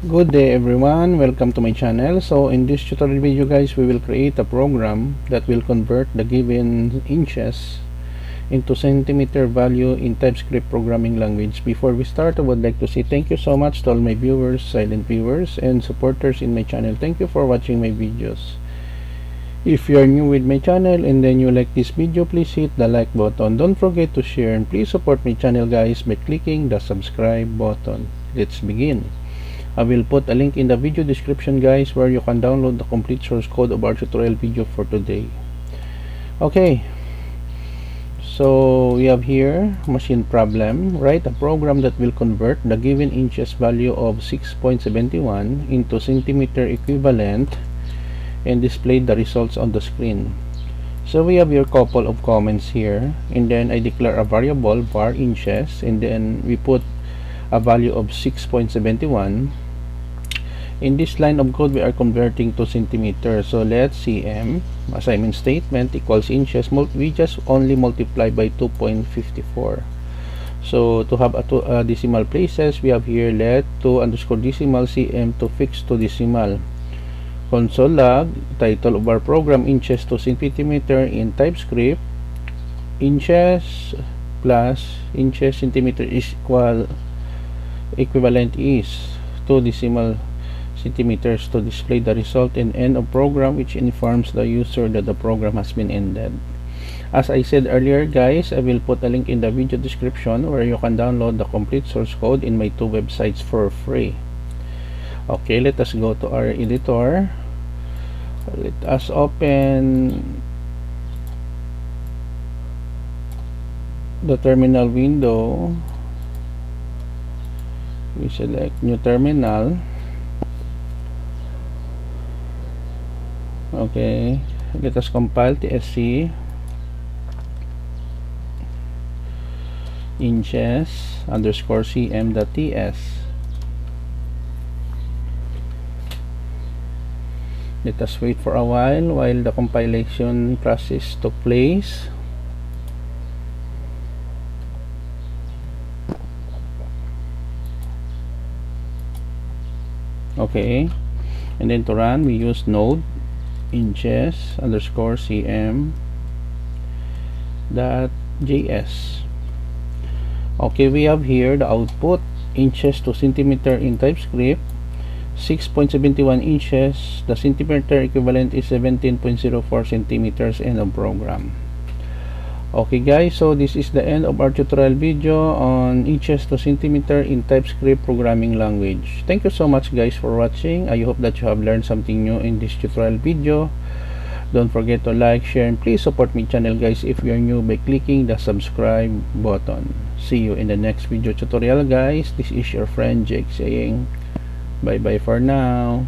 Good day everyone, welcome to my channel. So in this tutorial video guys, we will create a program that will convert the given inches into centimeter value in TypeScript programming language. Before we start, I would like to say thank you so much to all my viewers, silent viewers, and supporters in my channel. Thank you for watching my videos. If you are new with my channel and then you like this video, please hit the like button. Don't forget to share and please support my channel guys by clicking the subscribe button. Let's begin. I will put a link in the video description guys where you can download the complete source code of our tutorial video for today. Okay, so we have here machine problem. Write a program that will convert the given inches value of 6.71 into centimeter equivalent and display the results on the screen. So we have your couple of comments here, and then I declare a variable var inches, and then we put a value of 6.71. In this line of code we are converting to centimeters, so let's cm assignment statement equals inches. We just only multiply by 2.54. so to have a decimal places, we have here let to underscore decimal cm to fix to decimal. Console log title of our program inches to centimeter in TypeScript. Inches plus inches centimeter is equivalent is 2 decimal centimeters to display the result and end of program, which informs the user that the program has been ended. As I said earlier guys, I will put a link in the video description where you can download the complete source code in my two websites for free. Okay, let us go to our editor. Let us open the terminal window. We select new terminal. Okay, let us compile tsc inches underscore cm.ts. Let us wait for a while the compilation process took place. Okay, and then to run we use node inches underscore cm dot js. Okay, we have here the output inches to centimeter in TypeScript 6.71 inches. The centimeter equivalent is 17.04 centimeters. End of program. Okay guys, so this is the end of our tutorial video on inches to centimeter in TypeScript programming language. Thank you so much guys for watching. I hope that you have learned something new in this tutorial video. Don't forget to like, share, and please support my channel guys if you are new by clicking the subscribe button. See you in the next video tutorial guys. This is your friend Jake saying bye bye for now.